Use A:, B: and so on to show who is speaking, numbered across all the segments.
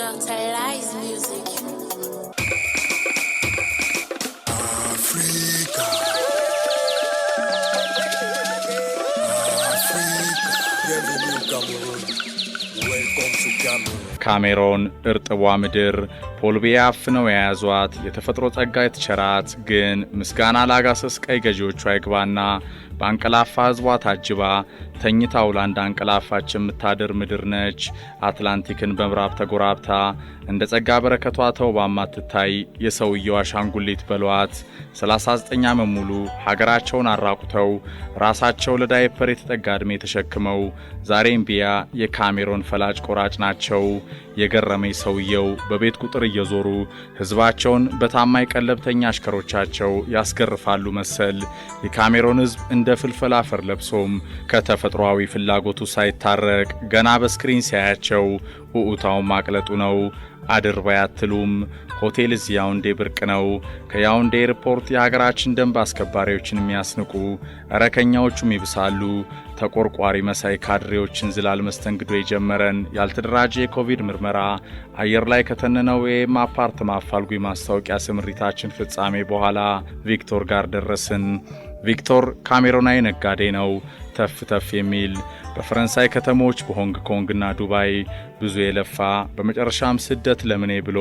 A: Immortalize music.
B: Africa. Bienvenue Cameroon. Welcome to Cameroon.
C: ካሜሮን እርጥቧ ምድር ፖልቢያ አፍነው የያዟት የተፈጥሮ ጸጋ የተቸራት ግን ምስጋና ላጋሰስ ቀይ ገዢዎቿ ይግባና በአንቀላፋ ህዝቧ ታጅባ ተኝታው ላንድ አንቀላፋች የምታድር ምድር ነች። አትላንቲክን በምዕራብ ተጎራብታ እንደ ጸጋ በረከቷ ተውባማ ትታይ የሰውየው አሻንጉሊት በሏት 39 ዓመት ሙሉ ሀገራቸውን አራቁተው ራሳቸው ለዳይፐር የተጠጋ ዕድሜ ተሸክመው ዛሬም ቢያ የካሜሮን ፈላጭ ቆራጭ ናቸው። የገረመኝ ሰውየው በቤት ቁጥር እየዞሩ ህዝባቸውን በታማኝ ቀለብተኛ አሽከሮቻቸው ያስገርፋሉ መሰል። የካሜሮን ህዝብ እንደ ፍልፈል አፈር ለብሶም ከተፈጥሯዊ ፍላጎቱ ሳይታረቅ ገና በስክሪን ሲያያቸው ኡኡታው ማቅለጡ ነው። አድርባይ አትሉም። ሆቴል እዚህ ያውንዴ ብርቅ ነው። ከያውንዴ ኤርፖርት የሀገራችን ደንብ አስከባሪዎችን የሚያስንቁ ረከኛዎቹም ይብሳሉ። ተቆርቋሪ መሳይ ካድሬዎችን ዝላል መስተንግዶ የጀመረን ያልተደራጀ የኮቪድ ምርመራ አየር ላይ ከተነነው አፓርትማ አፋልጉኝ ማስታወቂያ ስምሪታችን ፍጻሜ በኋላ ቪክቶር ጋር ደረስን። ቪክቶር ካሜሮናዊ ነጋዴ ነው። ተፍ ተፍ የሚል በፈረንሳይ ከተሞች በሆንግ ኮንግና ዱባይ ብዙ የለፋ በመጨረሻም ስደት ለምኔ ብሎ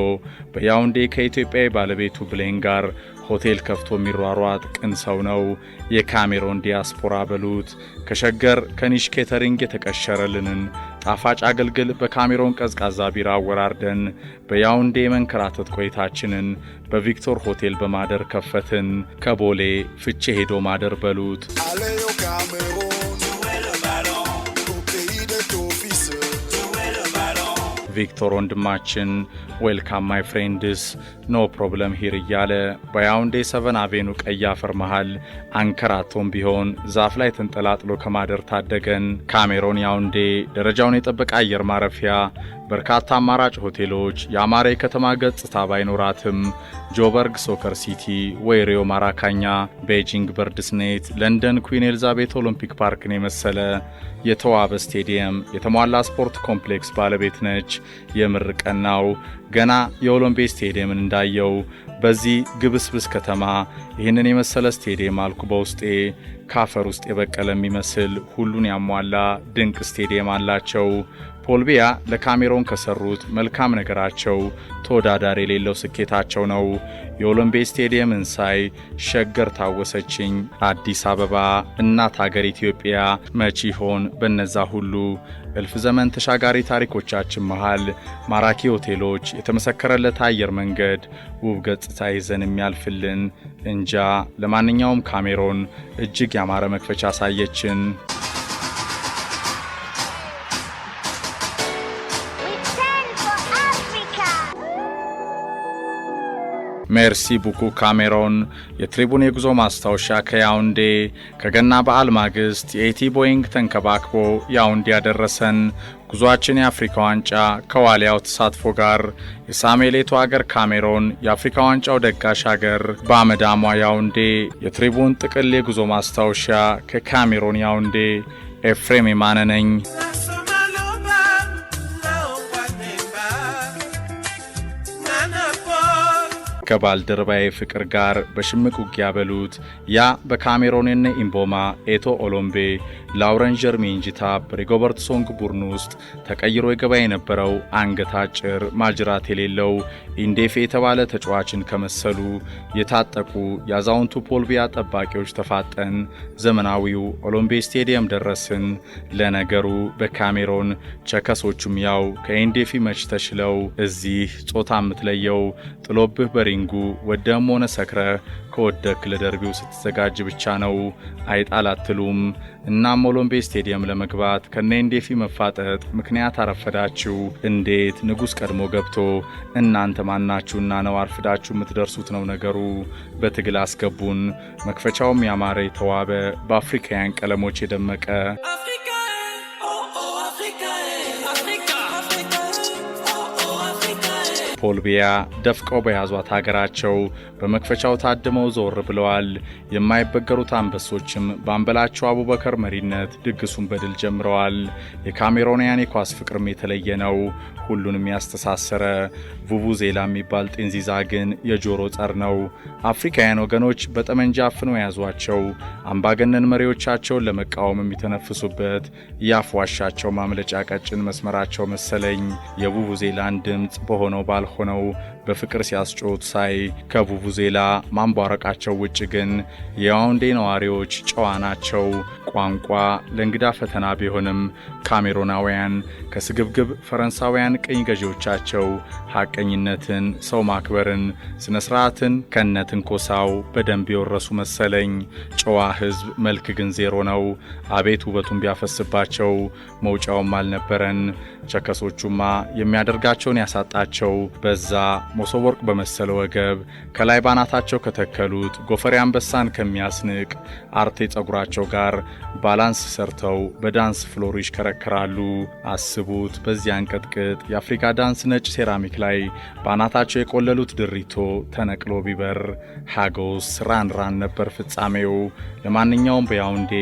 C: በያውንዴ ከኢትዮጵያዊ ባለቤቱ ብሌን ጋር ሆቴል ከፍቶ የሚሯሯጥ ቅን ሰው ነው። የካሜሮን ዲያስፖራ በሉት። ከሸገር ከኒሽ ኬተሪንግ የተቀሸረልንን ጣፋጭ አገልግል በካሜሮን ቀዝቃዛ ቢራ አወራርደን በያውንዴ መንከራተት ቆይታችንን በቪክቶር ሆቴል በማደር ከፈትን። ከቦሌ ፍቼ ሄዶ ማደር በሉት። ቪክቶር ወንድማችን ዌልካም ማይ ፍሬንድስ ኖ ፕሮብለም ሂር እያለ በያውንዴ 7 አቬኑ ቀይ አፈር መሃል አንከራቶም ቢሆን ዛፍ ላይ ተንጠላጥሎ ከማደር ታደገን። ካሜሮን ያውንዴ ደረጃውን የጠበቀ አየር ማረፊያ፣ በርካታ አማራጭ ሆቴሎች፣ የአማረ የከተማ ገጽታ ባይኖራትም ጆበርግ ሶከር ሲቲ፣ ወይሬዮ ማራካኛ፣ ቤጂንግ በርድስኔት፣ ለንደን ኩዊን ኤልዛቤት ኦሎምፒክ ፓርክን የመሰለ የተዋበ ስቴዲየም፣ የተሟላ ስፖርት ኮምፕሌክስ ባለቤት ነች። የምር ቀናው ገና የኦሎምፒክ ስቴዲየምን እንዳየው በዚህ ግብስብስ ከተማ ይህንን የመሰለ ስቴዲየም አልኩ በውስጤ። ካፈር ውስጥ የበቀለ የሚመስል ሁሉን ያሟላ ድንቅ ስቴዲየም አላቸው። ፖልቢያ ለካሜሮን ከሰሩት መልካም ነገራቸው ተወዳዳሪ የሌለው ስኬታቸው ነው። የኦሎምፒክ ስቴዲየምን ሳይ ሸገር ታወሰችኝ። አዲስ አበባ እናት ሀገር ኢትዮጵያ መቼ ይሆን በነዛ ሁሉ እልፍ ዘመን ተሻጋሪ ታሪኮቻችን መሃል ማራኪ ሆቴሎች፣ የተመሰከረለት አየር መንገድ፣ ውብ ገጽታ ይዘን የሚያልፍልን እንጃ። ለማንኛውም ካሜሮን እጅግ ያማረ መክፈቻ አሳየችን። ሜርሲ ቡኩ ካሜሮን። የትሪቡን የጉዞ ማስታወሻ ከያውንዴ ከገና በዓል ማግስት የኢቲ ቦይንግ ተንከባክቦ ያውንዴ ያደረሰን። ጉዟችን የአፍሪካ ዋንጫ ከዋሊያው ተሳትፎ ጋር የሳሜሌቱ ሀገር ካሜሮን የአፍሪካ ዋንጫው ደጋሽ ሀገር በአመዳሟ ያውንዴ። የትሪቡን ጥቅል የጉዞ ማስታወሻ ከካሜሮን ያውንዴ። ኤፍሬም የማነ ነኝ። ከባልደረባዬ ፍቅር ጋር በሽምቅ ውጊያ በሉት። ያ በካሜሮንና ኢምቦማ ኤቶ ኦሎምቤ ላውረን ጀርሚ እንጂታ በሪጎበርት ሶንግ ቡድን ውስጥ ተቀይሮ የገባ የነበረው አንገት አጭር ማጅራት የሌለው ኢንዴፌ የተባለ ተጫዋችን ከመሰሉ የታጠቁ የአዛውንቱ ፖልቢያ ጠባቂዎች ተፋጠን ዘመናዊው ኦሎምቤ ስቴዲየም ደረስን። ለነገሩ በካሜሮን ቸከሶቹም ያው ከኢንዴፊ መች ተሽለው እዚህ ጾታ የምትለየው ጥሎብህ በሪንጉ ወደም ሆነ ሰክረ ከወደክ ለደርቢው ስትዘጋጅ ብቻ ነው። አይጣል አትሉም። እናም ኦሎምቤ ስቴዲየም ለመግባት ከነኢንዴፊ መፋጠጥ ምክንያት አረፈዳችሁ። እንዴት ንጉሥ ቀድሞ ገብቶ እናንተ ማናችሁና ነው አርፍዳችሁ የምትደርሱት ነው ነገሩ። በትግል አስገቡን። መክፈቻውም ያማረ የተዋበ በአፍሪካውያን ቀለሞች የደመቀ ፖል ቢያ ደፍቀው በያዟት ሀገራቸው በመክፈቻው ታድመው ዞር ብለዋል። የማይበገሩት አንበሶችም በአምበላቸው አቡበከር መሪነት ድግሱን በድል ጀምረዋል። የካሜሮናውያን የኳስ ፍቅርም የተለየ ነው፣ ሁሉንም ያስተሳሰረ። ቡቡዜላ የሚባል ጤንዚዛ ግን የጆሮ ጸር ነው። አፍሪካውያን ወገኖች በጠመንጃ አፍነው የያዟቸው አምባገነን መሪዎቻቸውን ለመቃወም የሚተነፍሱበት ያፏሻቸው ማምለጫ ቀጭን መስመራቸው መሰለኝ። የቡቡዜላን ድምፅ በሆነው ባልሆነው በፍቅር ሲያስጮት ሳይ ከቡቡዜላ ማንቧረቃቸው ውጭ ግን የያውንዴ ነዋሪዎች ጨዋ ናቸው። ቋንቋ ለእንግዳ ፈተና ቢሆንም ካሜሮናውያን ከስግብግብ ፈረንሳውያን ቅኝ ገዢዎቻቸው ሐቀኝነትን፣ ሰው ማክበርን፣ ስነ ስርዓትን ከነትንኮሳው በደንብ የወረሱ መሰለኝ። ጨዋ ሕዝብ መልክ ግን ዜሮ ነው። አቤት ውበቱን ቢያፈስባቸው መውጫውም አልነበረን። ቸከሶቹማ የሚያደርጋቸውን ያሳጣቸው በዛ መሶብ ወርቅ በመሰለ ወገብ ከላይ ባናታቸው ከተከሉት ጎፈሬ አንበሳን ከሚያስንቅ አርቴ ጸጉራቸው ጋር ባላንስ ሰርተው በዳንስ ፍሎር ይሽከረከራሉ። አስቡት፣ በዚያን ቅጥቅጥ የአፍሪካ ዳንስ ነጭ ሴራሚክ ላይ ባናታቸው የቆለሉት ድሪቶ ተነቅሎ ቢበር ሃጎስ ራን ነበር ፍጻሜው። ለማንኛውም በያውንዴ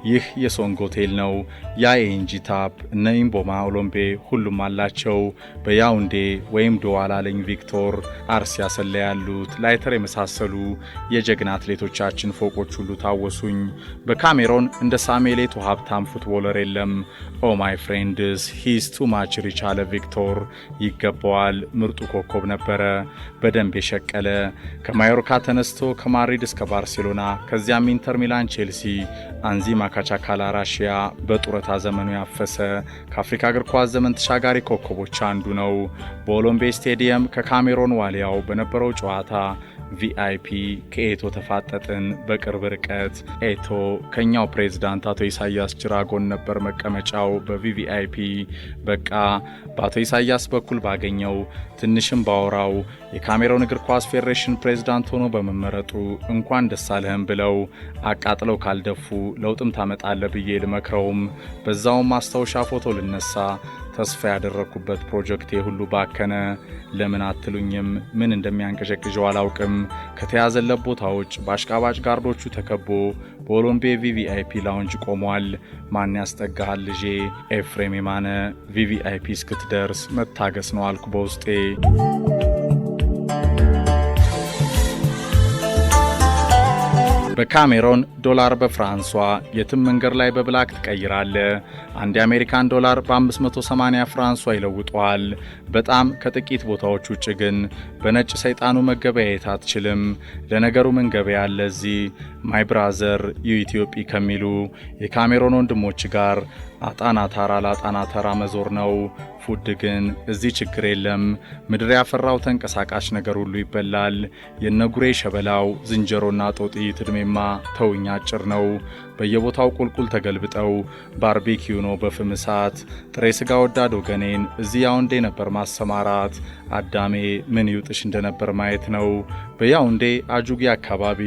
C: ይህ የሶንግ ሆቴል ነው። ያ የኢንጂ ታፕ እነ ኢምቦማ ኦሎምቤ ሁሉም አላቸው። በያውንዴ ወይም ዶዋላ ለኝ ቪክቶር፣ አርሲ ያሰለ ያሉት ላይተር የመሳሰሉ የጀግና አትሌቶቻችን ፎቆች ሁሉ ታወሱኝ። በካሜሮን እንደ ሳሙኤል ሀብታም ፉትቦለር የለም። ኦ ማይ ፍሬንድስ ሂስ ቱ ማች ሪች አለ ቪክቶር። ይገባዋል፣ ምርጡ ኮከብ ነበረ፣ በደንብ የሸቀለ። ከማዮርካ ተነስቶ ከማድሪድ እስከ ባርሴሎና ከዚያም ኢንተር ሚላን፣ ቼልሲ፣ አንዚማ ካቻካላ ራሽያ በጡረታ ዘመኑ ያፈሰ ከአፍሪካ እግር ኳስ ዘመን ተሻጋሪ ኮከቦች አንዱ ነው። በኦሎምቤ ስቴዲየም ከካሜሮን ዋሊያው በነበረው ጨዋታ ቪአይፒ ከኤቶ ተፋጠጥን በቅርብ ርቀት። ኤቶ ከኛው ፕሬዝዳንት አቶ ኢሳያስ ጅራጎን ነበር መቀመጫው በቪቪአይፒ። በቃ በአቶ ኢሳያስ በኩል ባገኘው ትንሽም ባወራው የካሜሮን እግር ኳስ ፌዴሬሽን ፕሬዝዳንት ሆኖ በመመረጡ እንኳን ደስ አለህም ብለው አቃጥለው ካልደፉ ለውጥም ታመጣለ ብዬ ልመክረውም በዛውም ማስታወሻ ፎቶ ልነሳ ተስፋ ያደረኩበት ፕሮጀክቴ ሁሉ ባከነ። ለምን አትሉኝም? ምን እንደሚያንቀዠቅዠው አላውቅም። ከተያዘለት ቦታዎች በአሽቃባጭ ጋርዶቹ ተከቦ በኦሎምቤ ቪቪአይፒ ላውንጅ ቆሟል። ማን ያስጠጋሃል ልጄ? ኤፍሬም የማነ። ቪቪአይፒ እስክትደርስ መታገስ ነው አልኩ በውስጤ። በካሜሮን ዶላር በፍራንሷ የትም መንገድ ላይ በብላክ ትቀይራለ። አንድ የአሜሪካን ዶላር በ580 ፍራንሷ ይለውጠዋል። በጣም ከጥቂት ቦታዎች ውጭ ግን በነጭ ሰይጣኑ መገበያየት አትችልም። ለነገሩ ምን ገበያ አለ እዚህ? ማይ ብራዘር ዩ ኢትዮጵ ከሚሉ የካሜሮን ወንድሞች ጋር አጣናታራ ላጣናታራ መዞር ነው። ፉድ ግን እዚህ ችግር የለም። ምድር ያፈራው ተንቀሳቃሽ ነገር ሁሉ ይበላል። የነጉሬ ሸበላው ዝንጀሮና ጦጢት ዕድሜማ ተውኝ አጭር ነው። በየቦታው ቁልቁል ተገልብጠው ባርቤኪው ነው በፍም እሳት። ጥሬ ስጋ ወዳድ ወገኔን እዚህ ያውንዴ ነበር ማሰማራት። አዳሜ ምን ይውጥሽ እንደነበር ማየት ነው። በያውንዴ አጁጊ አካባቢ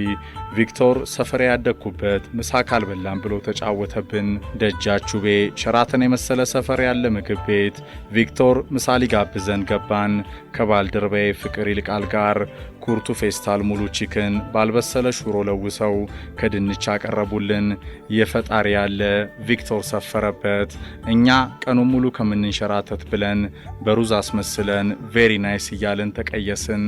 C: ቪክቶር ሰፈር ያደግኩበት ምሳ ካልበላም ብሎ ተጫወተብን። ደጃቹቤ ሸራተን የመሰለ ሰፈር ያለ ምግብ ቤት ቪክቶር ምሳ ሊጋብዘን ገባን ከባልደረባዬ ፍቅር ይልቃል ጋር። ኩርቱ ፌስታል ሙሉ ቺክን ባልበሰለ ሹሮ ለውሰው ከድንች አቀረቡልን። የፈጣሪ ያለ ቪክቶር ሰፈረበት። እኛ ቀኑን ሙሉ ከምንንሸራተት ብለን በሩዝ አስመስለን ቬሪ ናይስ እያልን ተቀየስን።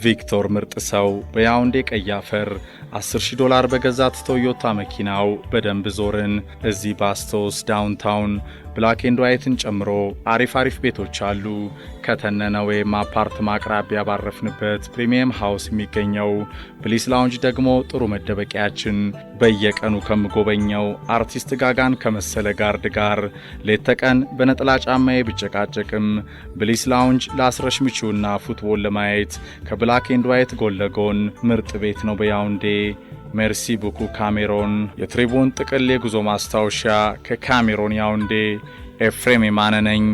C: ቪክቶር ምርጥ ሰው በያውንዴ ቀይ አፈር $10,000 በገዛት ቶዮታ መኪናው በደንብ ዞርን። እዚህ ባስቶስ ዳውንታውን ብላክ ኤንድ ዋይትን ጨምሮ አሪፍ ቤቶች አሉ። ከተነነ ወይም አፓርትማ አቅራቢያ ባረፍንበት ፕሪሚየም ሃውስ የሚገኘው ብሊስ ላውንጅ ደግሞ ጥሩ መደበቂያችን። በየቀኑ ከምጎበኘው አርቲስት ጋጋን ከመሰለ ጋርድ ጋር ሌት ተቀን በነጠላ ጫማዬ ብጨቃጨቅም ብሊስ ላውንጅ ለአስረሽ ምቹና ፉትቦል ለማየት ከብላክ ኤንድ ዋይት ጎን ለጎን ምርጥ ቤት ነው በያውንዴ። ሜርሲ ቡኩ ካሜሮን። የትሪቡን ጥቅል የጉዞ ማስታወሻ ከካሜሮን ያውንዴ። ኤፍሬም የማነ ነኝ።